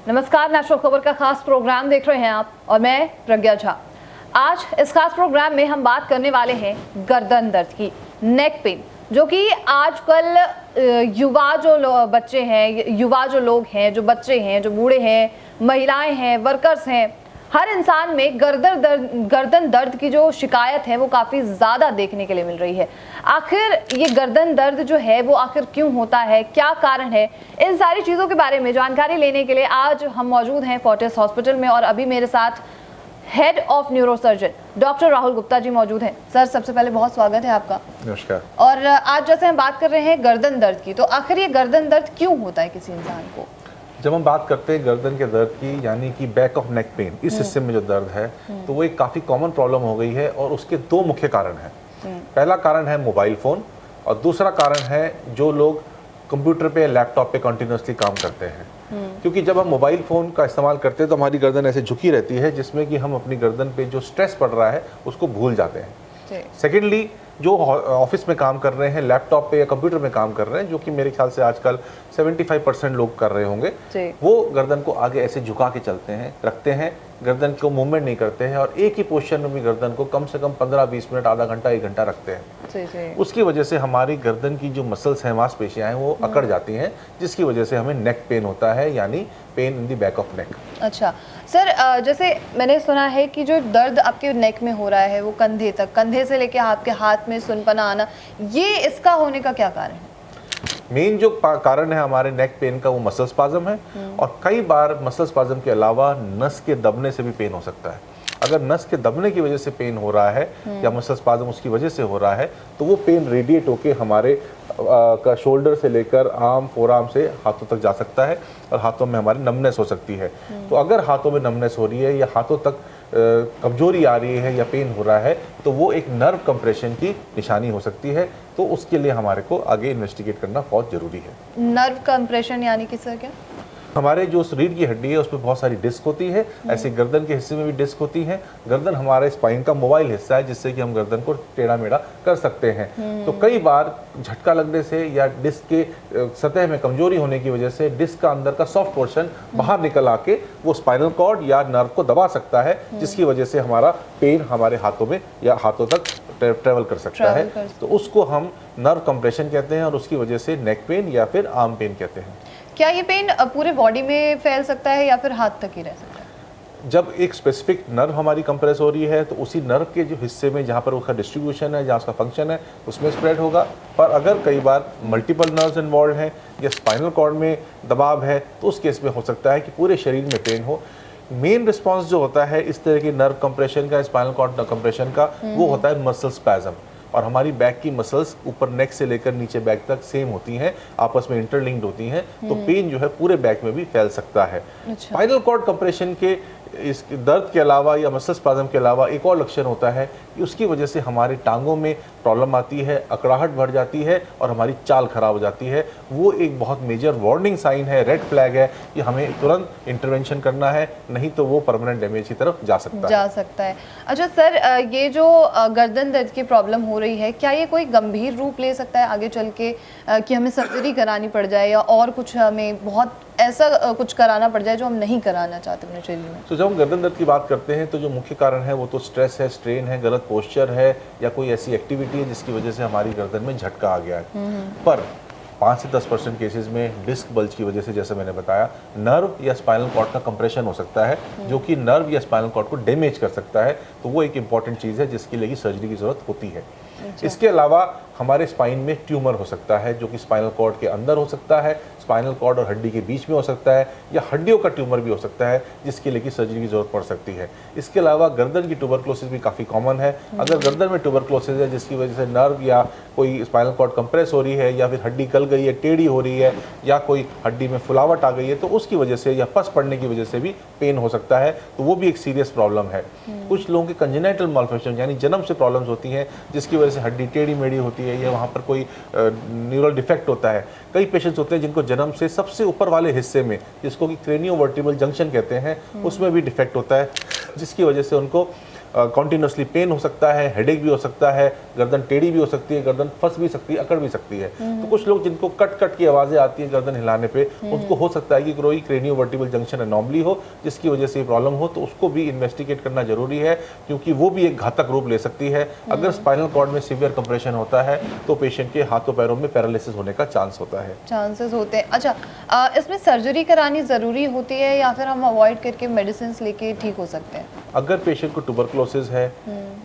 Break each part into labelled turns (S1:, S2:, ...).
S1: नमस्कार, नेशनल खबर का खास प्रोग्राम देख रहे हैं आप और मैं प्रज्ञा झा। आज इस खास प्रोग्राम में हम बात करने वाले हैं गर्दन दर्द की, नेक पेन, जो कि आजकल युवा जो बच्चे हैं, युवा जो लोग हैं, जो बच्चे हैं, जो बूढ़े हैं, महिलाएं हैं, वर्कर्स हैं, हर इंसान में गर्दन दर्द की जो शिकायत है वो काफ़ी ज़्यादा देखने के लिए मिल रही है। आखिर ये गर्दन दर्द जो है वो आखिर क्यों होता है, क्या कारण है, इन सारी चीज़ों के बारे में जानकारी लेने के लिए आज हम मौजूद हैं फोर्टिस हॉस्पिटल में और अभी मेरे साथ head of neurosurgeon doctor Rahul Gupta ji मौजूद हैं। सर, सबसे पहले बहुत स्वागत है आपका।
S2: नमस्कार।
S1: और आज जैसे हम बात कर रहे हैं गर्दन दर्द की, तो आखिर ये गर्दन दर्द क्यों होता है किसी इंसान को?
S2: जब हम बात करते हैं गर्दन के दर्द की, यानी कि बैक ऑफ नेक पेन, इस हिस्से में जो दर्द है, तो वो एक काफ़ी कॉमन प्रॉब्लम हो गई है और उसके दो मुख्य कारण हैं। पहला कारण है मोबाइल फ़ोन और दूसरा कारण है जो लोग कंप्यूटर पे, लैपटॉप पे कंटिन्यूसली काम करते हैं। क्योंकि जब हम मोबाइल फ़ोन का इस्तेमाल करते हैं तो हमारी गर्दन ऐसे झुकी रहती है जिसमें कि हम अपनी गर्दन पे जो स्ट्रेस पड़ रहा है उसको भूल जाते हैं। सेकेंडली, जो ऑफिस में काम कर रहे हैं, लैपटॉप पे या कंप्यूटर में काम कर रहे हैं, जो कि मेरे ख्याल से आजकल 75% लोग कर रहे होंगे, वो गर्दन को आगे ऐसे झुका के चलते हैं, रखते हैं, गर्दन को मूवमेंट नहीं करते हैं और एक ही पोजीशन में भी गर्दन को कम से कम 15-20 मिनट, आधा घंटा, 1 घंटा रखते हैं। उसकी वजह से हमारी गर्दन की जो मसल्स हैं, मांसपेशियां हैं, वो अकड़ जाती हैं, जिसकी वजह से हमें नेक पेन होता है, यानी pain in the back of neck.
S1: अच्छा सर, जैसे मैंने सुना है कि जो दर्द आपके नेक में हो रहा है वो कंधे तक, कंधे से लेके आपके हाथ में सुनपना आना, ये इसका होने का क्या कारण है?
S2: मेन जो कारण है हमारे नेक पेन का वो मसल स्पाज्म है और कई बार मसल स्पाज्म के अलावा नस के दबने से भी पेन हो सकता है। अगर नस के दबने की वजह से पेन हो रहा है या मसल स्पाज्म उसकी वजह से हो रहा है तो वो पेन रेडिएट होके हमारे का शोल्डर से लेकर आर्म, फोरआर्म से हाथों तक जा सकता है और हाथों में हमारी नमनेस हो सकती है। तो अगर हाथों में नमनेस हो रही है या हाथों तक कमजोरी आ रही है या पेन हो रहा है तो वो एक नर्व कंप्रेशन की निशानी हो सकती है। तो उसके लिए हमारे को आगे इन्वेस्टिगेट करना बहुत ज़रूरी है।
S1: नर्व कंप्रेशन यानी कि सर क्या?
S2: हमारे जो शरीर की हड्डी है उसमें बहुत सारी डिस्क होती है, ऐसे गर्दन के हिस्से में भी डिस्क होती है। गर्दन हमारे स्पाइन का मोबाइल हिस्सा है जिससे कि हम गर्दन को टेढ़ा मेढ़ा कर सकते हैं। तो कई बार झटका लगने से या डिस्क के सतह में कमजोरी होने की वजह से डिस्क का अंदर का सॉफ्ट पोर्शन बाहर निकल आके वो स्पाइनल कॉर्ड या नर्व को दबा सकता है, जिसकी वजह से हमारा पेन हमारे हाथों में या हाथों तक ट्रेवल कर सकता है। तो उसको हम नर्व कंप्रेशन कहते हैं और उसकी वजह से नेक पेन या फिर आर्म पेन कहते हैं।
S1: क्या ये पेन पूरे बॉडी में फैल सकता है या फिर हाथ तक ही रह सकता है?
S2: जब एक स्पेसिफिक नर्व हमारी कंप्रेस हो रही है तो उसी नर्व के जो हिस्से में जहाँ पर उसका डिस्ट्रीब्यूशन है, जहाँ उसका फंक्शन है, उसमें स्प्रेड होगा। पर अगर कई बार मल्टीपल नर्व्स इन्वॉल्व हैं या स्पाइनल कॉर्ड में दबाव है तो उस केस में हो सकता है कि पूरे शरीर में पेन हो। मेन रिस्पॉन्स जो होता है इस तरह की नर्व कंप्रेशन का, स्पाइनल कॉर्ड कंप्रेशन का, वो होता है मसल स्पैज्म। और हमारी बैक की मसल्स ऊपर नेक से लेकर नीचे बैक तक सेम होती हैं, आपस में इंटरलिंक्ड होती हैं, तो पेन जो है पूरे बैक में भी फैल सकता है। स्पाइनल कॉर्ड कंप्रेशन के इस दर्द के अलावा या मसल स्पाज्म के अलावा एक और लक्षण होता है कि उसकी वजह से हमारी टांगों में प्रॉब्लम आती है, अकड़ाहट बढ़ जाती है और हमारी चाल खराब हो जाती है। वो एक बहुत मेजर वार्निंग साइन है, रेड फ्लैग है कि हमें तुरंत इंटरवेंशन करना है, नहीं तो वो परमानेंट डैमेज की तरफ जा सकता है।
S1: अच्छा सर, ये जो गर्दन दर्द की प्रॉब्लम हो रही है, क्या ये कोई गंभीर रूप ले सकता है आगे चल के कि हमें सर्जरी करानी पड़ जाए या और कुछ हमें बहुत ऐसा कुछ कराना पड़ जाए जो हम नहीं कराना चाहते अपने शरीर में?
S2: तो जब हम गर्दन दर्द की बात करते हैं तो जो मुख्य कारण है वो तो स्ट्रेस है, स्ट्रेन है, गलत पोस्चर है या कोई ऐसी एक्टिविटी है जिसकी वजह से हमारी गर्दन में झटका आ गया है। पर 5 से 10% केसेस में डिस्क बल्ज की वजह से, जैसे मैंने बताया, नर्व या स्पाइनल कॉर्ड का कंप्रेशन हो सकता है जो कि नर्व या स्पाइनल कॉर्ड को डैमेज कर सकता है। तो वो एक इंपॉर्टेंट चीज़ है जिसके लिए सर्जरी की जरूरत होती है। इसके अलावा हमारे स्पाइन में ट्यूमर हो सकता है जो कि स्पाइनल कॉर्ड के अंदर हो सकता है, स्पाइनल कॉर्ड और हड्डी के बीच में हो सकता है, या हड्डियों का ट्यूमर भी हो सकता है जिसके लिए कि सर्जरी की जरूरत पड़ सकती है। इसके अलावा गर्दन की ट्यूबरक्लोसिस भी काफ़ी कॉमन है। अगर गर्दन में ट्यूबरक्लोसिस है जिसकी वजह से नर्व या कोई स्पाइनल कॉर्ड कंप्रेस हो रही है या फिर हड्डी गल गई है, टेढ़ी हो रही है या कोई हड्डी में फुलावट आ गई है, तो उसकी वजह से या पस पड़ने की वजह से भी पेन हो सकता है। तो वो भी एक सीरियस प्रॉब्लम है। कुछ लोगों के कंजेनिटल मालफंक्शन यानी जन्म से प्रॉब्लम्स होती हैं जिसकी वजह से हड्डी टेढ़ी मेढ़ी होती है या वहाँ पर कोई न्यूरल डिफेक्ट होता है। कई पेशेंट्स होते हैं जिनको जन्म से सबसे ऊपर वाले हिस्से में, जिसको कि क्रेनियोवर्टिब्रल जंक्शन कहते हैं, उसमें भी डिफेक्ट होता है जिसकी वजह से उनको कॉन्टिन्यूसली पेन हो सकता है, हेडेक भी हो सकता है, गर्दन टेढ़ी भी हो सकती है, गर्दन फंस भी सकती है, अकड़ भी सकती है। तो कुछ लोग जिनको कट कट की आवाज़ें आती हैं गर्दन हिलाने पे, उनको हो सकता है कि कोई क्रेनियोवर्टिबल जंक्शन एनॉमली हो, जिसकी वजह से प्रॉब्लम हो, तो उसको भी इन्वेस्टिगेट करना जरूरी है, क्योंकि वो भी एक घातक रूप ले सकती है। अगर स्पाइनल कॉर्ड में सीवियर कंप्रेशन होता है तो पेशेंट के हाथों पैरों में पैरालिसिस होने का चांस होता है।
S1: चांसेस होते हैं। अच्छा, इसमें सर्जरी करानी ज़रूरी होती है या फिर हम अवॉइड करके मेडिसिन लेके ठीक हो सकते हैं?
S2: अगर पेशेंट को ट्यूबरकुलोसिस है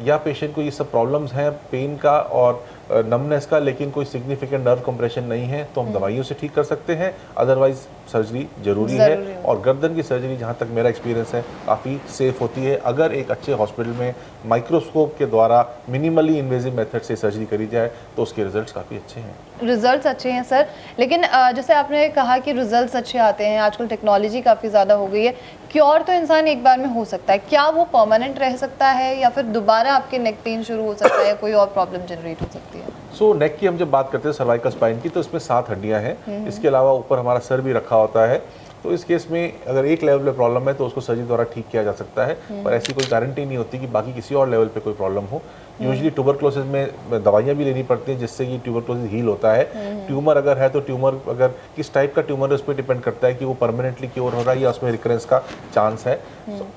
S2: या पेशेंट को ये सब प्रॉब्लम्स हैं पेन का और नमनेस का, लेकिन कोई सिग्निफिकेंट नर्व कंप्रेशन नहीं है, तो हम दवाइयों से ठीक कर सकते हैं। अदरवाइज सर्जरी जरूरी है। और गर्दन की सर्जरी, जहाँ तक मेरा एक्सपीरियंस है, काफ़ी सेफ होती है अगर एक अच्छे हॉस्पिटल में माइक्रोस्कोप के द्वारा मिनिमली इन्वेजिव मेथड से सर्जरी करी जाए, तो उसके रिजल्ट्स काफ़ी अच्छे हैं।
S1: रिजल्ट्स अच्छे हैं सर, लेकिन जैसे आपने कहा कि रिजल्ट्स अच्छे आते हैं, आजकल टेक्नोलॉजी काफ़ी ज़्यादा हो गई है, क्योर तो इंसान एक बार में हो सकता है, क्या वो परमानेंट रह सकता है या फिर दोबारा आपके नेक पेन शुरू हो सकता है या कोई और प्रॉब्लम जनरेट हो सकती है?
S2: सो नेक की हम जब बात करते हैं सर्वाइकल स्पाइन की, तो इसमें 7 हड्डियां हैं। इसके अलावा ऊपर हमारा सर भी रखा होता है। तो इस केस में अगर एक लेवल पे प्रॉब्लम है तो उसको सर्जरी द्वारा ठीक किया जा सकता है, पर ऐसी कोई गारंटी नहीं होती कि बाकी किसी और लेवल पे कोई प्रॉब्लम हो। यूजुअली ट्यूबरकुलोसिस में दवाइयाँ भी लेनी पड़ती हैं जिससे कि ट्यूबरकुलोसिस हील होता है। ट्यूमर अगर है तो ट्यूमर अगर किस टाइप का ट्यूमर है उस पर डिपेंड करता है कि वो परमानेंटली क्योर हो रहा है या उसमें रिकरेंस का चांस है।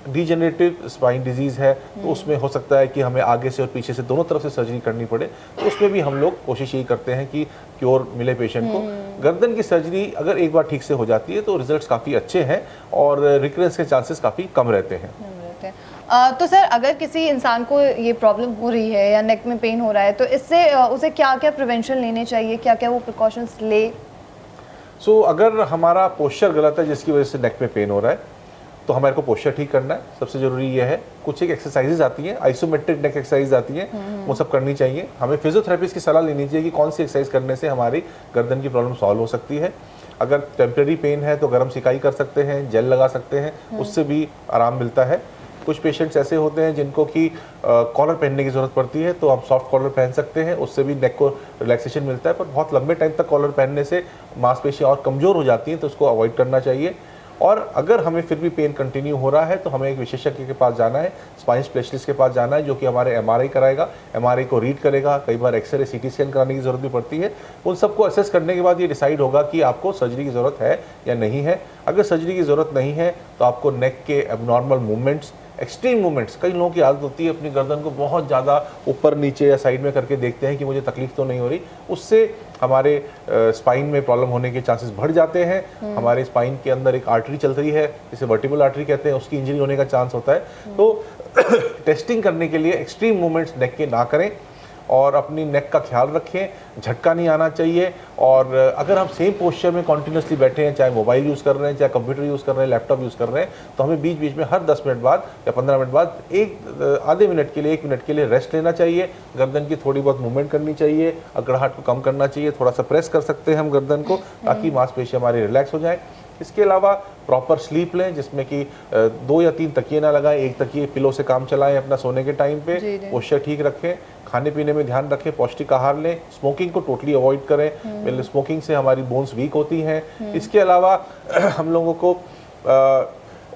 S2: डीजेनरेटिव स्पाइन डिजीज़ है तो उसमें हो सकता है कि हमें आगे से और पीछे से दोनों तरफ से सर्जरी करनी पड़े, तो उसमें भी हम लोग कोशिश यही करते हैं कि क्योर मिले पेशेंट को। गर्दन की सर्जरी अगर एक बार ठीक से हो जाती है तो रिजल्ट्स काफ़ी अच्छे हैं और रिकरेंस के चांसेस काफ़ी कम रहते हैं।
S1: तो सर, अगर किसी इंसान को ये प्रॉब्लम हो रही है या नेक में पेन हो रहा है, तो इससे उसे क्या क्या प्रिवेंशन लेने चाहिए, क्या क्या वो प्रिकॉशंस ले?
S2: अगर हमारा पोस्चर गलत है जिसकी वजह से नेक में पेन हो रहा है, तो हमारे को पोस्चर ठीक करना है। सबसे ज़रूरी ये है, कुछ एक एक्सरसाइजेज आती हैं, आइसोमेट्रिक नेक एक्सरसाइज आती हैं, वो सब करनी चाहिए। हमें फिजियोथेरेपिस्ट की सलाह लेनी चाहिए कि कौन सी एक्सरसाइज करने से हमारी गर्दन की प्रॉब्लम सॉल्व हो सकती है। अगर टेम्परेरी पेन है तो गर्म सिकाई कर सकते हैं, जेल लगा सकते हैं, उससे भी आराम मिलता है। कुछ पेशेंट्स ऐसे होते हैं जिनको कि कॉलर पहनने की ज़रूरत पड़ती है, तो आप सॉफ्ट कॉलर पहन सकते हैं, उससे भी नेक को रिलैक्सेशन मिलता है। पर बहुत लंबे टाइम तक कॉलर पहनने से मांसपेशियाँ और कमज़ोर हो जाती हैं, तो उसको अवॉइड करना चाहिए। और अगर हमें फिर भी पेन कंटिन्यू हो रहा है तो हमें एक विशेषज्ञ के पास जाना है, स्पाइन स्पेशलिस्ट के पास जाना है, जो कि हमारे एमआरआई कराएगा, एमआरआई को रीड करेगा, कई बार एक्सरे सीटी स्कैन कराने की ज़रूरत भी पड़ती है। उन सबको असेस करने के बाद ये डिसाइड होगा कि आपको सर्जरी की ज़रूरत है या नहीं है। अगर सर्जरी की ज़रूरत नहीं है तो आपको नेक के एबनॉर्मल मूवमेंट्स, एक्सट्रीम मूवमेंट्स, कई लोगों की आदत होती है अपनी गर्दन को बहुत ज़्यादा ऊपर नीचे या साइड में करके देखते हैं कि मुझे तकलीफ तो नहीं हो रही, उससे हमारे स्पाइन में प्रॉब्लम होने के चांसेस बढ़ जाते हैं। हमारे स्पाइन के अंदर एक आर्टरी चल रही है जिसे वर्टिब्रल आर्टरी कहते हैं, उसकी इंजरी होने का चांस होता है। तो टेस्टिंग करने के लिए एक्सट्रीम मूवमेंट्स नेक के ना करें और अपनी नेक का ख्याल रखें, झटका नहीं आना चाहिए। और अगर हम सेम पोस्चर में कॉन्टिन्यूसली बैठे हैं, चाहे मोबाइल यूज़ कर रहे हैं, चाहे कंप्यूटर यूज़ कर रहे हैं, लैपटॉप यूज़ कर रहे हैं, तो हमें बीच बीच में हर 10 मिनट बाद या 15 मिनट बाद आधे मिनट के लिए 1 मिनट के लिए रेस्ट लेना चाहिए। गर्दन की थोड़ी बहुत मूवमेंट करनी चाहिए, अकड़ाहट को कम करना चाहिए, थोड़ा सा प्रेस कर सकते हैं हम गर्दन को ताकि मांसपेशियाँ हमारी रिलैक्स हो जाए। इसके अलावा प्रॉपर स्लीप लें, जिसमें कि 2 या 3 तकिए ना लगाएं, एक तकिए पिलो से काम चलाएं अपना सोने के टाइम पे, पोस्चर ठीक रखें, खाने पीने में ध्यान रखें, पौष्टिक आहार लें, स्मोकिंग को टोटली अवॉइड करें, स्मोकिंग से हमारी बोन्स वीक होती हैं। इसके अलावा हम लोगों को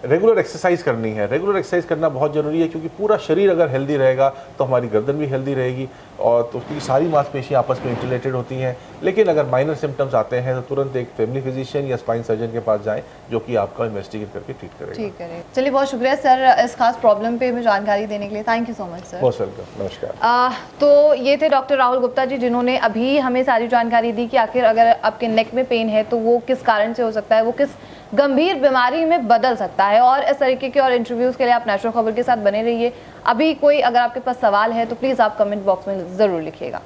S2: रेगुलर एक्सरसाइज करनी है। रेगुलर एक्सरसाइज करना बहुत ज़रूरी है, क्योंकि पूरा शरीर अगर हेल्दी रहेगा तो हमारी गर्दन भी हेल्दी रहेगी और तो उसकी सारी मांसपेशियाँ आपस में इंटरलेटेड होती हैं। लेकिन अगर माइनर सिम्टम्स आते हैं तो तुरंत एक फैमिली फिजिशियन या स्पाइन सर्जन के पास जाएं, जो कि आपका इन्वेस्टिगेट करके ट्रीट करेगा।
S1: ठीक है, चलिए, बहुत शुक्रिया सर इस खास प्रॉब्लम पे हमें जानकारी देने के लिए। Thank you so much sir.
S2: बहुत वेलकम, नमस्कार।
S1: तो ये थे डॉक्टर राहुल गुप्ता जी, जिन्होंने अभी हमें सारी जानकारी दी कि आखिर अगर आपके नेक में पेन है तो वो किस कारण से हो सकता है, वो किस गंभीर बीमारी में बदल सकता है। और इस तरीके के और इंटरव्यूज़ के लिए आप नेशनल खबर के साथ बने रहिए। अभी कोई अगर आपके पास सवाल है तो प्लीज़ आप कमेंट बॉक्स में ज़रूर लिखिएगा।